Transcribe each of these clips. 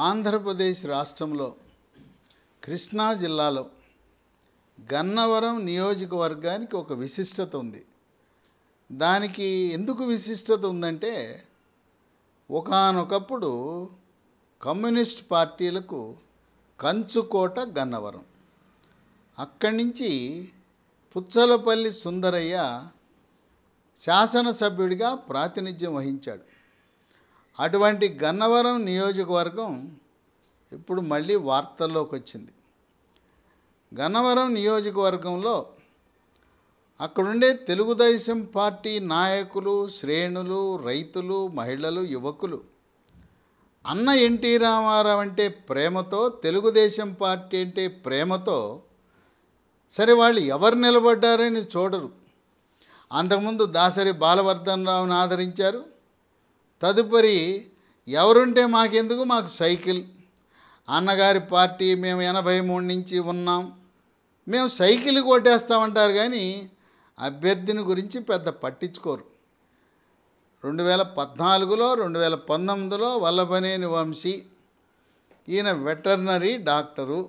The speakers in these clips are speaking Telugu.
ఆంధ్రప్రదేశ్ రాష్ట్రంలో కృష్ణా జిల్లాలో గన్నవరం నియోజకవర్గానికి ఒక విశిష్టత ఉంది. దానికి ఎందుకు విశిష్టత ఉందంటే ఒకానొకప్పుడు కమ్యూనిస్ట్ పార్టీలకు కంచుకోట గన్నవరం. అక్కడి నుంచి పుచ్చలపల్లి సుందరయ్య శాసనసభ్యుడిగా ప్రాతినిధ్యం వహించాడు. అటువంటి గన్నవరం నియోజకవర్గం ఇప్పుడు మళ్ళీ వార్తల్లోకి వచ్చింది. గన్నవరం నియోజకవర్గంలో అక్కడుండే తెలుగుదేశం పార్టీ నాయకులు, శ్రేణులు, రైతులు, మహిళలు, యువకులు అన్న ఎన్టీ రామారావు అంటే ప్రేమతో, తెలుగుదేశం పార్టీ అంటే ప్రేమతో సరే వాళ్ళు ఎవరు నిలబడ్డారని చూడరు. అంతకుముందు దాసరి బాలవర్ధన్ రావుని ఆదరించారు. తదుపరి ఎవరుంటే మాకెందుకు, మాకు సైకిల్, అన్నగారి పార్టీ మేము 83 నుంచి ఉన్నాం, మేము సైకిల్ కొట్టేస్తామంటారు కానీ అభ్యర్థిని గురించి పెద్ద పట్టించుకోరు. 2014లో 2019లో వల్లభనేని వంశీ, ఈయన వెటర్నరీ డాక్టరు,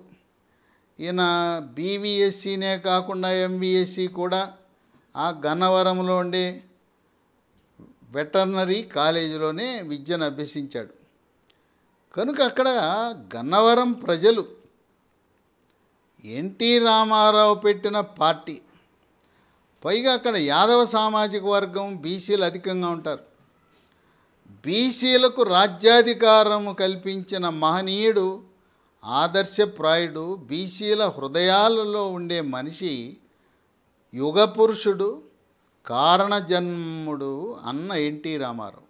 ఈయన బీవీఎస్సీనే కాకుండా ఎంబీఎస్సీ కూడా ఆ గన్నవరంలో ఉండే వెటర్నరీ కాలేజీలోనే విద్యను అభ్యసించాడు. కనుక అక్కడ గన్నవరం ప్రజలు ఎన్టీ రామారావు పెట్టిన పార్టీ, పైగా అక్కడ యాదవ సామాజిక వర్గం, బీసీలు అధికంగా ఉంటారు. బీసీలకు రాజ్యాధికారము కల్పించిన మహనీయుడు, ఆదర్శప్రాయుడు, బీసీల హృదయాలలో ఉండే మనిషి, యుగపురుషుడు, కారణజన్ముడు అన్న ఎన్టీ రామారావు.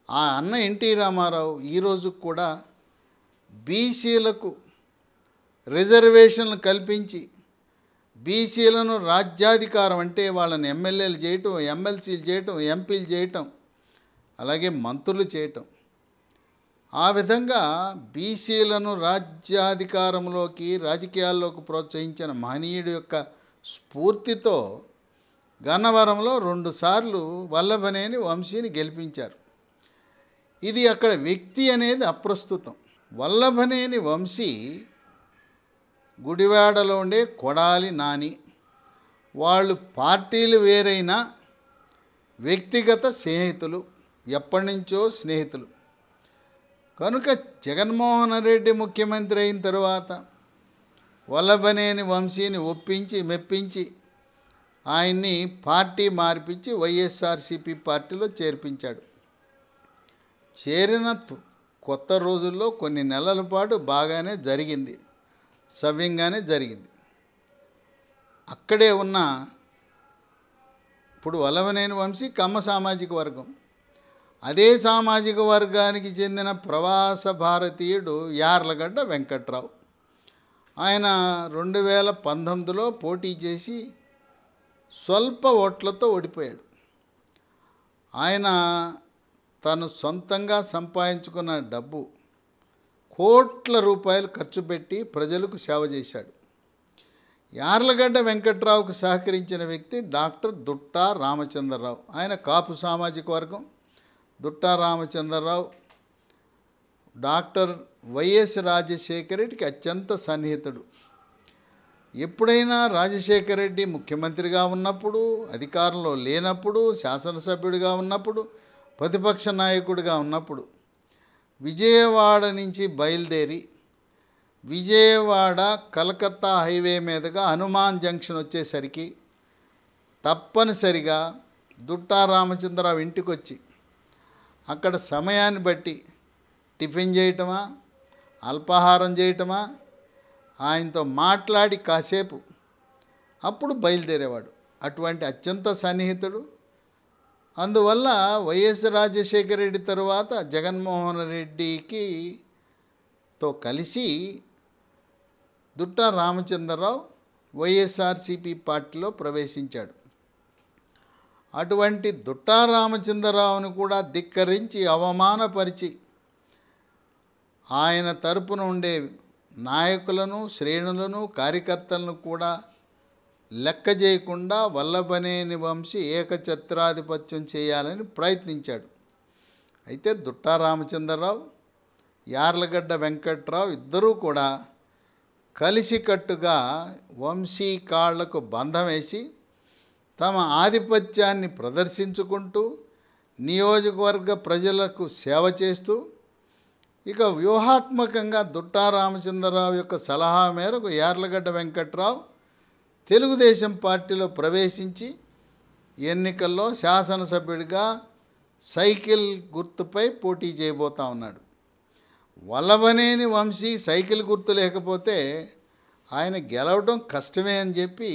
ఆ అన్న ఎన్టీ రామారావు ఈరోజు కూడా బీసీలకు రిజర్వేషన్లు కల్పించి బీసీలను రాజ్యాధికారం అంటే వాళ్ళని ఎమ్మెల్యేలు చేయటం, ఎమ్మెల్సీలు చేయటం, ఎంపీలు చేయటం, అలాగే మంత్రులు చేయటం, ఆ విధంగా బీసీలను రాజ్యాధికారంలోకి, రాజకీయాల్లోకి ప్రోత్సహించిన మహనీయుడి యొక్క స్ఫూర్తితో గన్నవరంలో 2 సార్లు వల్లభనేని వంశీని గెలిపించారు. ఇది అక్కడ వ్యక్తి అనేది అప్రస్తుతం. వల్లభనేని వంశీ గుడివాడలో ఉండే కొడాలి నాని, వాళ్ళు పార్టీలు వేరైనా వ్యక్తిగత స్నేహితులు, ఎప్పటి నుంచో స్నేహితులు. కనుక జగన్మోహన్ రెడ్డి ముఖ్యమంత్రి అయిన తర్వాత వల్లభనేని వంశీని ఒప్పించి మెప్పించి ఆయన్ని పార్టీ మార్పించి వైఎస్ఆర్సీపీ పార్టీలో చేర్పించాడు. చేరిన కొత్త రోజుల్లో కొన్ని నెలల పాటు బాగానే జరిగింది, సవ్యంగానే జరిగింది. అక్కడే ఉన్న ఇప్పుడు వల్లభనేని వంశీ కమ్మ సామాజిక వర్గం, అదే సామాజిక వర్గానికి చెందిన ప్రవాస భారతీయుడు యార్లగడ్డ వెంకట్రావు. ఆయన 2019లో పోటీ చేసి స్వల్ప ఓట్లతో ఓడిపోయాడు. ఆయన తను సొంతంగా సంపాదించుకున్న డబ్బు కోట్ల రూపాయలు ఖర్చు పెట్టి ప్రజలకు సేవ చేశాడు. యార్లగడ్డ వెంకట్రావుకు సహకరించిన వ్యక్తి డాక్టర్ దుట్టా రామచంద్రరావు. ఆయన కాపు సామాజిక వర్గం. దుట్టా రామచంద్రరావు డాక్టర్ వైఎస్ రాజశేఖర రెడ్డికి అత్యంత సన్నిహితుడు. ఎప్పుడైనా రాజశేఖర రెడ్డి ముఖ్యమంత్రిగా ఉన్నప్పుడు, అధికారంలో లేనప్పుడు, శాసనసభ్యుడిగా ఉన్నప్పుడు, ప్రతిపక్ష నాయకుడిగా ఉన్నప్పుడు విజయవాడ నుంచి బయలుదేరి విజయవాడ కలకత్తా హైవే మీదుగా హనుమాన్ జంక్షన్ వచ్చేసరికి తప్పనిసరిగా దుట్టా రామచంద్రరావు ఇంటికి వచ్చి అక్కడ సమయాన్ని బట్టి టిఫిన్ చేయటమా, అల్పాహారం చేయటమా, ఆయనతో మాట్లాడి కాసేపు అప్పుడు బయలుదేరేవాడు. అటువంటి అత్యంత సన్నిహితుడు. అందువల్ల వైఎస్ రాజశేఖర రెడ్డి తరువాత జగన్మోహన్ రెడ్డికి తో కలిసి దుట్టా రామచంద్రరావు వైఎస్ఆర్సీపీ పార్టీలో ప్రవేశించాడు. అటువంటి దుట్టా రామచంద్రరావును కూడా ధిక్కరించి, అవమానపరిచి ఆయన తరపున ఉండే నాయకులను, శ్రేణులను, కార్యకర్తలను కూడా లెక్క చేయకుండా వల్లభనేని వంశీ ఏకఛత్రాధిపత్యం చేయాలని ప్రయత్నించాడు. అయితే దుట్టా రామచంద్రరావు యార్లగడ్డ వెంకట్రావు ఇద్దరూ కూడా కలిసికట్టుగా వంశీ కాళ్లకు బంధం వేసి తమ ఆధిపత్యాన్ని ప్రదర్శించుకుంటూ నియోజకవర్గ ప్రజలకు సేవ చేస్తూ ఇక వ్యూహాత్మకంగా దుట్టా రామచంద్రరావు యొక్క సలహా మేరకు యార్లగడ్డ వెంకట్రావు తెలుగుదేశం పార్టీలో ప్రవేశించి ఎన్నికల్లో శాసనసభ్యుడిగా సైకిల్ గుర్తుపై పోటీ చేయబోతా ఉన్నాడు. వల్లభనేని వంశీ సైకిల్ గుర్తు లేకపోతే ఆయన గెలవడం కష్టమే అని చెప్పి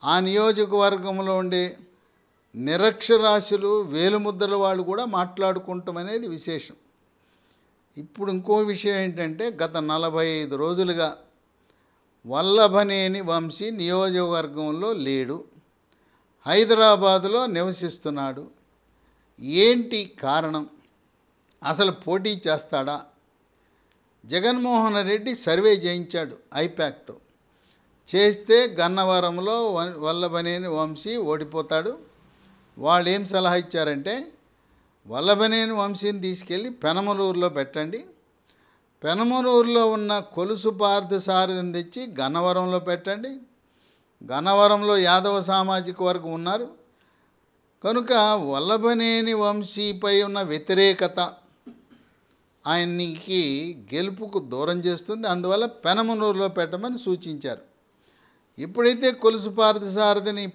ఆ నియోజకవర్గంలో ఉండే నిరక్షరాస్యులు వేలుముద్రల వాళ్ళు కూడా మాట్లాడుకుంటాం అనేది విశేషం. ఇప్పుడు ఇంకో విషయం ఏంటంటే గత 45 రోజులుగా వల్లభనేని వంశీ నియోజకవర్గంలో లేడు, హైదరాబాదులో నివసిస్తున్నాడు. ఏంటి కారణం? అసలు పోటీ చేస్తాడా? జగన్మోహన్ రెడ్డి సర్వే చేయించాడు ఐపాక్తో. చేస్తే గన్నవరంలో వల్లభనేని వంశీ ఓడిపోతాడు. వాళ్ళు ఏం సలహా ఇచ్చారంటే వల్లభనేని వంశీని తీసుకెళ్ళి పెనమలూరులో పెట్టండి, పెనమలూరులో ఉన్న కొలుసు పార్థసారథిని తెచ్చి గన్నవరంలో పెట్టండి. గన్నవరంలో యాదవ సామాజిక వర్గం ఉన్నారు కనుక వల్లభనేని వంశీపై ఉన్న వ్యతిరేకత ఆయనకి గెలుపుకు దూరం చేస్తుంది, అందువల్ల పెనమలూరులో పెట్టమని సూచించారు. ఎప్పుడైతే కొలుసు పార్థసారథిని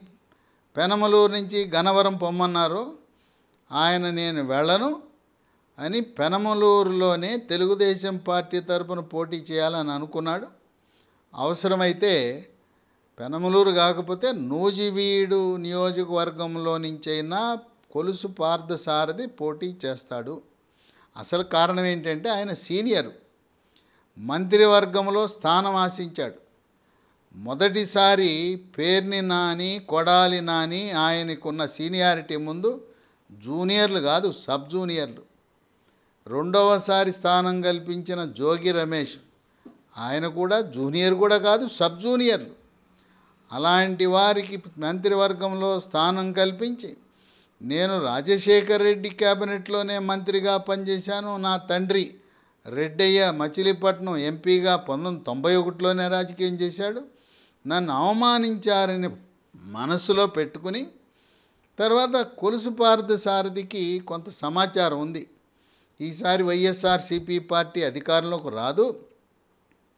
పెనమలూరు నుంచి గన్నవరం పొమ్మన్నారో ఆయన నేను వెళ్ళను అని పెనమలూరులోనే తెలుగుదేశం పార్టీ తరపున పోటీ చేయాలని అనుకున్నాడు. అవసరమైతే పెనమలూరు కాకపోతే నూజివీడు నియోజకవర్గంలో నుంచైనా కొలుసు పార్థసారథి పోటీ చేస్తాడు. అసలు కారణం ఏంటంటే ఆయన సీనియరు, మంత్రివర్గంలో స్థానం ఆశించాడు. మొదటిసారి పేర్ని నాని కొడాలి నాని ఆయనకున్న సీనియారిటీ ముందు జూనియర్లు కాదు సబ్ జూనియర్లు. రెండవసారి స్థానం కల్పించిన జోగి రమేష్ ఆయన కూడా జూనియర్ కూడా కాదు సబ్ జూనియర్లు. అలాంటి వారికి మంత్రివర్గంలో స్థానం కల్పించి నేను రాజశేఖర్ రెడ్డి క్యాబినెట్లోనే మంత్రిగా పనిచేశాను, నా తండ్రి రెడ్డయ్య మచిలీపట్నం ఎంపీగా 1991లోనే రాజకీయం చేశాడు, నన్ను అవమానించారని మనసులో పెట్టుకుని తర్వాత కొలుసు పార్థసారథికి కొంత సమాచారం ఉంది. ఈసారి వైఎస్ఆర్సీపీ పార్టీ అధికారంలోకి రాదు,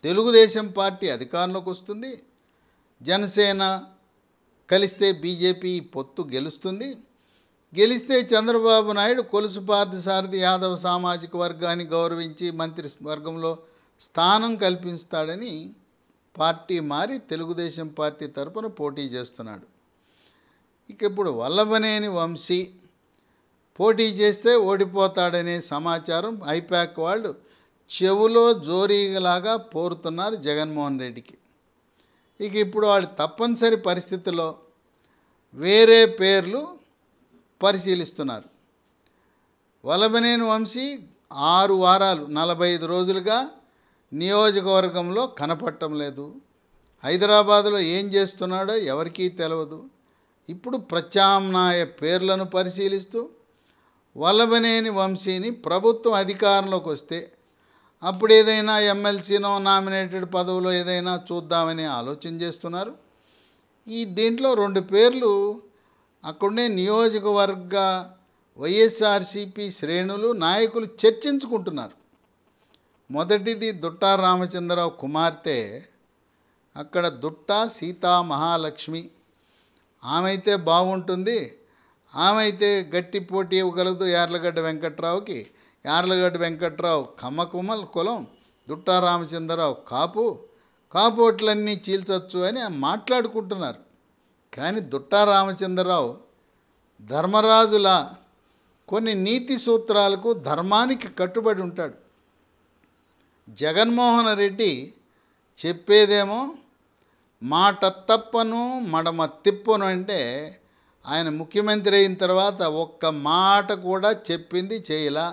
తెలుగుదేశం పార్టీ అధికారంలోకి వస్తుంది, జనసేన కలిస్తే బీజేపీ పొత్తు గెలుస్తుంది, గెలిస్తే చంద్రబాబు నాయుడు కొలుసు పార్థసారథి యాదవ సామాజిక వర్గాన్ని గౌరవించి మంత్రివర్గంలో స్థానం కల్పిస్తాడని పార్టీ మారి తెలుగుదేశం పార్టీ తరపున పోటీ చేస్తున్నాడు. ఇక ఇప్పుడు వల్లభనేని వంశీ పోటీ చేస్తే ఓడిపోతాడనే సమాచారం ఐపాక్ వాళ్ళు చెవులో జోరీలాగా పోరుతున్నారు జగన్మోహన్ రెడ్డికి. ఇక ఇప్పుడు వాళ్ళు తప్పనిసరి పరిస్థితుల్లో వేరే పేర్లు పరిశీలిస్తున్నారు. వల్లభనేని వంశీ 6 వారాలు 45 రోజులుగా నియోజకవర్గంలో కనపడటం లేదు, హైదరాబాదులో ఏం చేస్తున్నాడో ఎవరికీ తెలియదు. ఇప్పుడు ప్రత్యామ్నాయ పేర్లను పరిశీలిస్తూ వల్లభనేని వంశీని ప్రభుత్వం అధికారంలోకి వస్తే అప్పుడు ఏదైనా ఎమ్మెల్సీనో నామినేటెడ్ పదవిలో ఏదైనా చూద్దామని ఆలోచన చేస్తున్నారు. దీంట్లో 2 పేర్లు అక్కడనే నియోజకవర్గ వైఎస్ఆర్సీపీ శ్రేణులు నాయకులు చర్చించుకుంటున్నారు. మొదటిది దుట్టా రామచంద్రరావు కుమార్తె, అక్కడ దుట్టా సీతా మహాలక్ష్మి, ఆమె అయితే బాగుంటుంది, ఆమె అయితే గట్టి పోటీ ఇవ్వగలదు యార్లగడ్డ వెంకట్రావుకి. యార్లగడ్డ వెంకట్రావు కమ్మకుమ్మల కులం, దుట్టా రామచంద్రరావు కాపోట్లన్నీ చీల్చొచ్చు అని మాట్లాడుకుంటున్నారు. కానీ దుట్టా రామచంద్రరావు ధర్మరాజుల కొన్ని నీతి సూత్రాలకు ధర్మానికి కట్టుబడి ఉంటాడు. జగన్మోహన్ రెడ్డి చెప్పేదేమో మాట తప్పను మడమ తిప్పను అంటే ఆయన ముఖ్యమంత్రి అయిన తర్వాత ఒక్క మాట కూడా చెప్పింది చేయలా.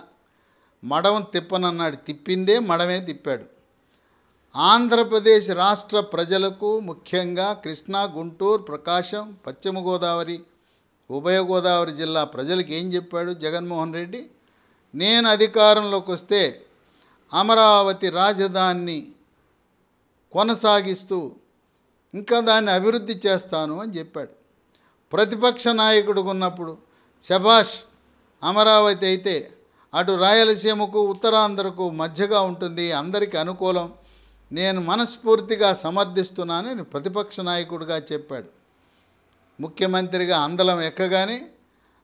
మడమ తిప్పనన్నాడు, తిప్పిందే మడమే తిప్పాడు. ఆంధ్రప్రదేశ్ రాష్ట్ర ప్రజలకు ముఖ్యంగా కృష్ణా, గుంటూరు, ప్రకాశం, పశ్చిమ గోదావరి, ఉభయ గోదావరి జిల్లా ప్రజలకు ఏం చెప్పాడు జగన్మోహన్ రెడ్డి? నేను అధికారంలోకి వస్తే అమరావతి రాజధానిని కొనసాగిస్తూ ఇంకా దాన్ని అభివృద్ధి చేస్తాను అని చెప్పాడు. ప్రతిపక్ష నాయకుడు ఉన్నప్పుడు శభాష్, అమరావతి అయితే అటు రాయలసీమకు ఉత్తరాంధ్రకు మధ్యగా ఉంటుంది, అందరికీ అనుకూలం, నేను మనస్ఫూర్తిగా సమర్థిస్తున్నానని ప్రతిపక్ష నాయకుడిగా చెప్పాడు. ముఖ్యమంత్రిగా అందలం ఎక్కగానే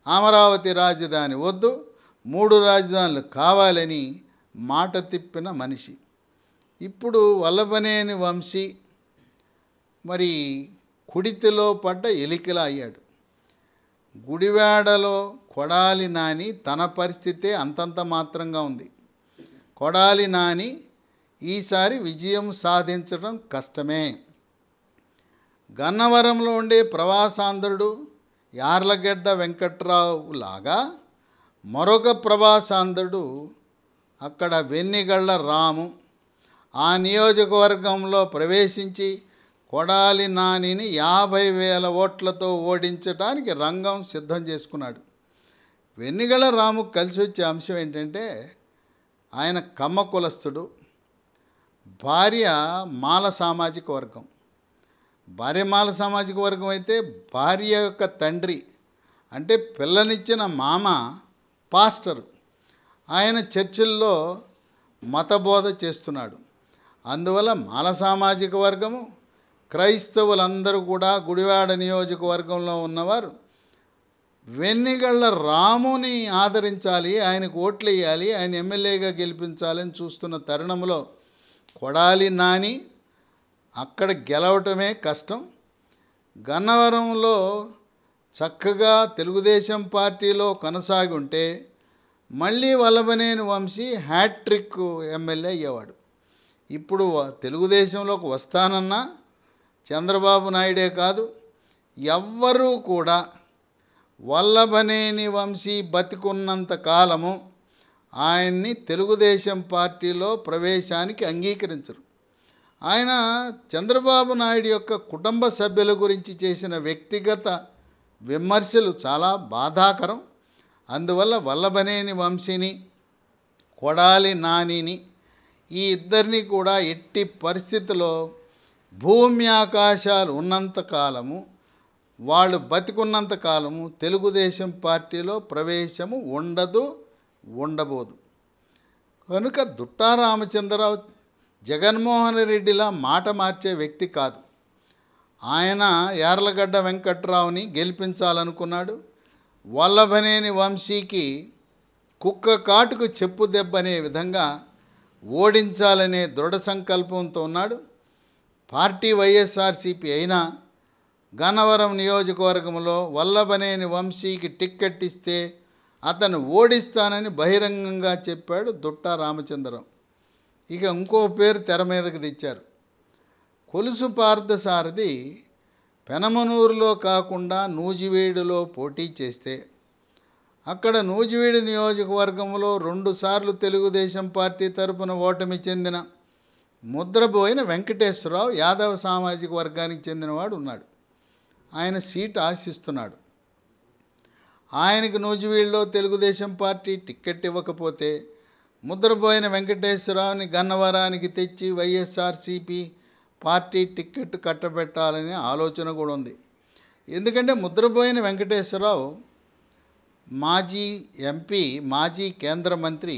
అమరావతి రాజధాని వద్దు, 3 రాజధానులు కావాలని మాట తిప్పిన మనిషి. ఇప్పుడు వల్లభనేని వంశీ మరి కుడితిలో పడ్డ ఎలికలా అయ్యాడు. గుడివాడలో కొడాలి నాని తన పరిస్థితే అంతంత మాత్రంగా ఉంది. కొడాలి నాని ఈసారి విజయం సాధించడం కష్టమే. గన్నవరంలో ఉండే ప్రవాసాంధ్రుడు యార్లగడ్డ వెంకట్రావు లాగా మరొక ప్రవాసాంధ్రుడు అక్కడ వెన్నిగళ్ళ రాము ఆ నియోజకవర్గంలో ప్రవేశించి కొడాలి నానిని 50,000 ఓట్లతో ఓడించడానికి రంగం సిద్ధం చేసుకున్నాడు. వెన్నిగళ్ళ రాము కలిసి వచ్చే అంశం ఏంటంటే ఆయన కమ్మ కులస్థుడు, భార్య మాల సామాజిక వర్గం. భార్య మాల సామాజిక వర్గం అయితే భార్య యొక్క తండ్రి అంటే పిల్లనిచ్చిన మామ పాస్టరు. ఆయన చర్చిల్లో మతబోధ చేస్తున్నాడు. అందువల్ల మాల సామాజిక వర్గము, క్రైస్తవులందరూ కూడా గుడివాడ నియోజకవర్గంలో ఉన్నవారు వెన్నిగళ్ళ రాముని ఆదరించాలి, ఆయనకు ఓట్లు వేయాలి, ఆయన ఎమ్మెల్యేగా గెలిపించాలని చూస్తున్న తరుణంలో కొడాలి నాని అక్కడ గెలవటమే కష్టం. గన్నవరంలో చక్కగా తెలుగుదేశం పార్టీలో కొనసాగి ఉంటే మళ్ళీ వల్లభనేని వంశీ హ్యాట్రిక్ ఎమ్మెల్యే అయ్యేవాడు. ఇప్పుడు తెలుగుదేశంలోకి వస్తానన్నా చంద్రబాబు నాయుడే కాదు, ఎవ్వరూ కూడా వల్లభనేని వంశీ బతికున్నంత కాలము ఆయన్ని తెలుగుదేశం పార్టీలో ప్రవేశానికి అంగీకరించరు. ఆయన చంద్రబాబు నాయుడు యొక్క కుటుంబ సభ్యుల గురించి చేసిన వ్యక్తిగత విమర్శలు చాలా బాధాకరం. అందువల్ల వల్లభనేని వంశీని, కొడాలి నానిని ఈ ఇద్దరిని కూడా ఎట్టి పరిస్థితుల్లో భూమి ఆకాశాలు ఉన్నంత కాలము, వాళ్ళు బతికున్నంత కాలము తెలుగుదేశం పార్టీలో ప్రవేశము ఉండబోదు. కనుక దుట్టా రామచంద్రరావు జగన్మోహన్ రెడ్డిలా మాట మార్చే వ్యక్తి కాదు. ఆయన యార్లగడ్డ వెంకట్రావుని గెలిపించాలనుకున్నాడు. వల్లభనేని వంశీకి కుక్క కాటుకు చెప్పు దెబ్బనే విధంగా ఓడించాలనే దృఢ సంకల్పంతో ఉన్నాడు. పార్టీ వైఎస్ఆర్సీపీ అయినా గన్నవరం నియోజకవర్గంలో వల్లభనేని వంశీకి టిక్కెట్ ఇస్తే అతను ఓడిస్తానని బహిరంగంగా చెప్పాడు దుట్టా రామచంద్రరావు. ఇక ఇంకో పేరు తెర మీదకి తెచ్చారు. కొలుసు పార్థసారథి పెనమనూరులో కాకుండా నూజివీడులో పోటీ చేస్తే అక్కడ నూజివీడు నియోజకవర్గంలో 2 సార్లు తెలుగుదేశం పార్టీ తరపున ఓటమి చెందిన ముద్రబోయిన వెంకటేశ్వరరావు యాదవ సామాజిక వర్గానికి చెందినవాడు ఉన్నాడు. ఆయన సీట్ ఆశిస్తున్నాడు. ఆయనకు నూజివీడులో తెలుగుదేశం పార్టీ టిక్కెట్ ఇవ్వకపోతే ముద్రబోయిన వెంకటేశ్వరరావుని గన్నవరానికి తెచ్చి వైఎస్ఆర్సీపీ పార్టీ టిక్కెట్ కట్టబెట్టాలనే ఆలోచన కూడా ఉంది. ఎందుకంటే ముద్రబోయిన వెంకటేశ్వరరావు మాజీ ఎంపీ, మాజీ కేంద్ర మంత్రి,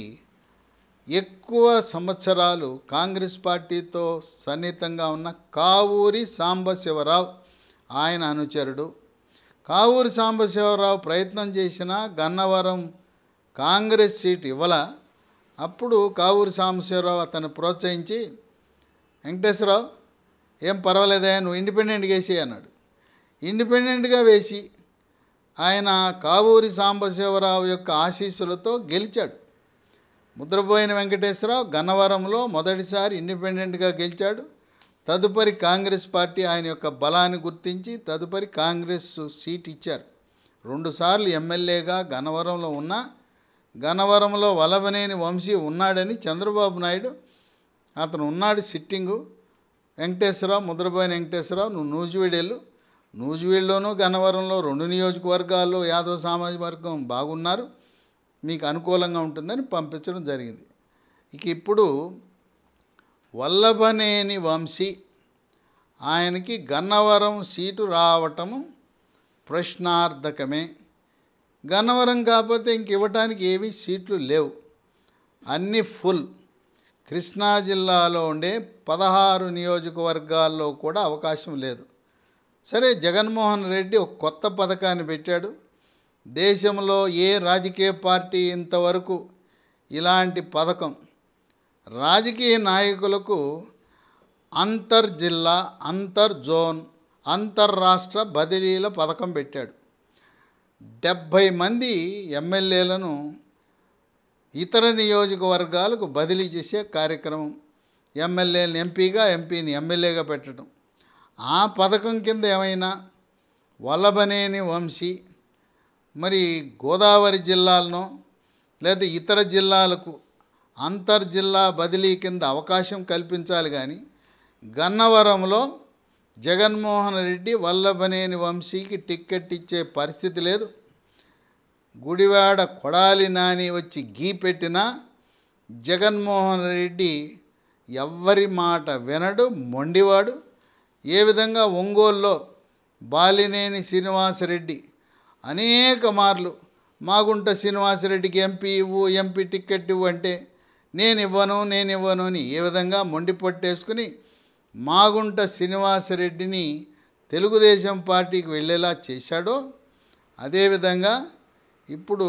ఎక్కువ సంవత్సరాలు కాంగ్రెస్ పార్టీతో సన్నిహితంగా ఉన్న కావూరి సాంబశివరావు ఆయన అనుచరుడు. కావూరి సాంబశివరావు ప్రయత్నం చేసినా గన్నవరం కాంగ్రెస్ సీట్ ఇవ్వాల. అప్పుడు కావూరి సాంబశివరావు అతను ప్రోత్సహించి, వెంకటేశ్వరరావు ఏం పర్వాలేదా, నువ్వు ఇండిపెండెంట్గా వేసి అన్నాడు. ఇండిపెండెంట్గా వేసి ఆయన కావూరి సాంబశివరావు యొక్క ఆశీస్సులతో గెలిచాడు. ముద్రబోయిన వెంకటేశ్వరరావు గన్నవరంలో మొదటిసారి ఇండిపెండెంట్గా గెలిచాడు. తదుపరి కాంగ్రెస్ పార్టీ ఆయన యొక్క బలాన్ని గుర్తించి తదుపరి కాంగ్రెస్ సీట్ ఇచ్చారు. 2 సార్లు ఎమ్మెల్యేగా గన్నవరంలో ఉన్న గన్నవరంలో వల్లభనేని వంశీ ఉన్నాడని చంద్రబాబు నాయుడు అతను ఉన్నాడు సిట్టింగు. వెంకటేశ్వరరావు, ముద్రబోయిన వెంకటేశ్వరరావు నువ్వు నూజివీడు వెళ్ళు, నూజివీడులోనూ గన్నవరంలో 2 నియోజకవర్గాల్లో యాదవ సామాజిక వర్గం బాగున్నారు, మీకు అనుకూలంగా ఉంటుందని పంపించడం జరిగింది. ఇక ఇప్పుడు వల్లభనేని వంశీ ఆయనకి గన్నవరం సీటు రావటము ప్రశ్నార్థకమే. గన్నవరం కాకపోతే ఇంక ఇవ్వటానికి ఏమీ సీట్లు లేవు, అన్నీ ఫుల్. కృష్ణా జిల్లాలో ఉండే 16 నియోజకవర్గాల్లో కూడా అవకాశం లేదు. సరే, జగన్మోహన్ రెడ్డి ఒక కొత్త పథకాన్ని పెట్టాడు. దేశంలో ఏ రాజకీయ పార్టీ ఇంతవరకు ఇలాంటి పథకం, రాజకీయ నాయకులకు అంతర్జిల్లా, అంతర్జోన్, అంతర్రాష్ట్ర బదిలీల పథకం పెట్టాడు. 70 మంది ఎమ్మెల్యేలను ఇతర నియోజకవర్గాలకు బదిలీ చేసే కార్యక్రమం. ఎమ్మెల్యేని ఎంపీగా, ఎంపీని ఎమ్మెల్యేగా పెట్టడం. ఆ పథకం కింద ఏమైనా వల్లభనేని వంశీ మరి గోదావరి జిల్లాలను లేదా ఇతర జిల్లాలకు అంతర్జిల్లా బదిలీ కింద అవకాశం కల్పించాలి. కానీ గన్నవరంలో జగన్మోహన్ రెడ్డి వల్లభనేని వంశీకి టిక్కెట్ ఇచ్చే పరిస్థితి లేదు. గుడివాడ కొడాలి నాని వచ్చి గీ పెట్టినా జగన్మోహన్ రెడ్డి ఎవ్వరి మాట వినడు, మొండివాడు. ఏ విధంగా ఒంగోలులో బాలినేని శ్రీనివాసరెడ్డి అనేక మార్లు మాగుంట శ్రీనివాసరెడ్డికి ఎంపీ ఇవ్వు, ఎంపీ టిక్కెట్ ఇవ్వు అంటే నేను ఇవ్వను అని ఏ విధంగా మొండి పట్టేసుకుని మాగుంట శ్రీనివాసరెడ్డిని తెలుగుదేశం పార్టీకి వెళ్ళేలా చేశాడో, అదేవిధంగా ఇప్పుడు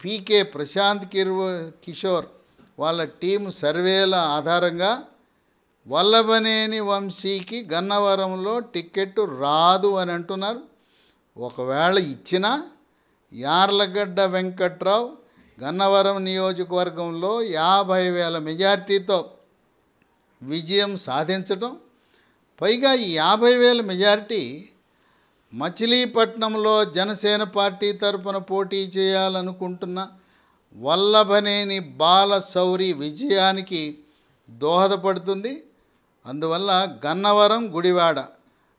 పీకే ప్రశాంత్ కిషోర్ వాళ్ళ టీము సర్వేల ఆధారంగా వల్లభనేని వంశీకి గన్నవరంలో టిక్కెట్టు రాదు అని అంటున్నారు. ఒకవేళ ఇచ్చినా యార్లగడ్డ వెంకట్రావు గన్నవరం నియోజకవర్గంలో 50,000 మెజార్టీతో విజయం సాధించటం, పైగా ఈ 50,000 మెజార్టీ మచిలీపట్నంలో జనసేన పార్టీ తరపున పోటీ చేయాలనుకుంటున్న వల్లభనేని బాలశౌరి విజయానికి దోహదపడుతుంది. అందువల్ల గన్నవరం, గుడివాడ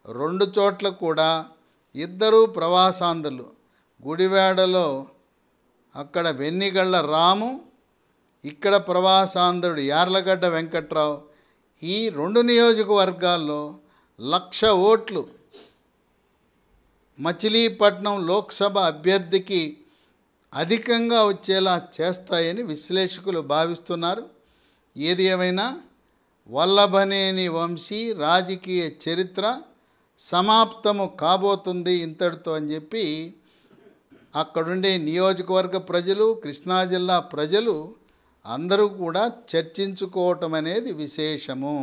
2 చోట్ల కూడా ఇద్దరు ప్రవాసాంధ్రులు. గుడివాడలో అక్కడ వెన్నిగళ్ళ రాము, ఇక్కడ ప్రవాసాంధ్రుడు యార్లగడ్డ వెంకట్రావు. ఈ 2 నియోజకవర్గాల్లో 1,00,000 ఓట్లు మచిలీపట్నం లోక్సభ అభ్యర్థికి అధికంగా వచ్చేలా చేస్తాయని విశ్లేషకులు భావిస్తున్నారు. ఏది ఏమైనా వల్లభనేని వంశీ రాజకీయ చరిత్ర సమాప్తము కాబోతుంది ఇంతటితో అని చెప్పి అక్కడుండే నియోజకవర్గ ప్రజలు, కృష్ణా జిల్లా ప్రజలు అందరూ కూడా చర్చించుకోవటం అనేది విశేషము.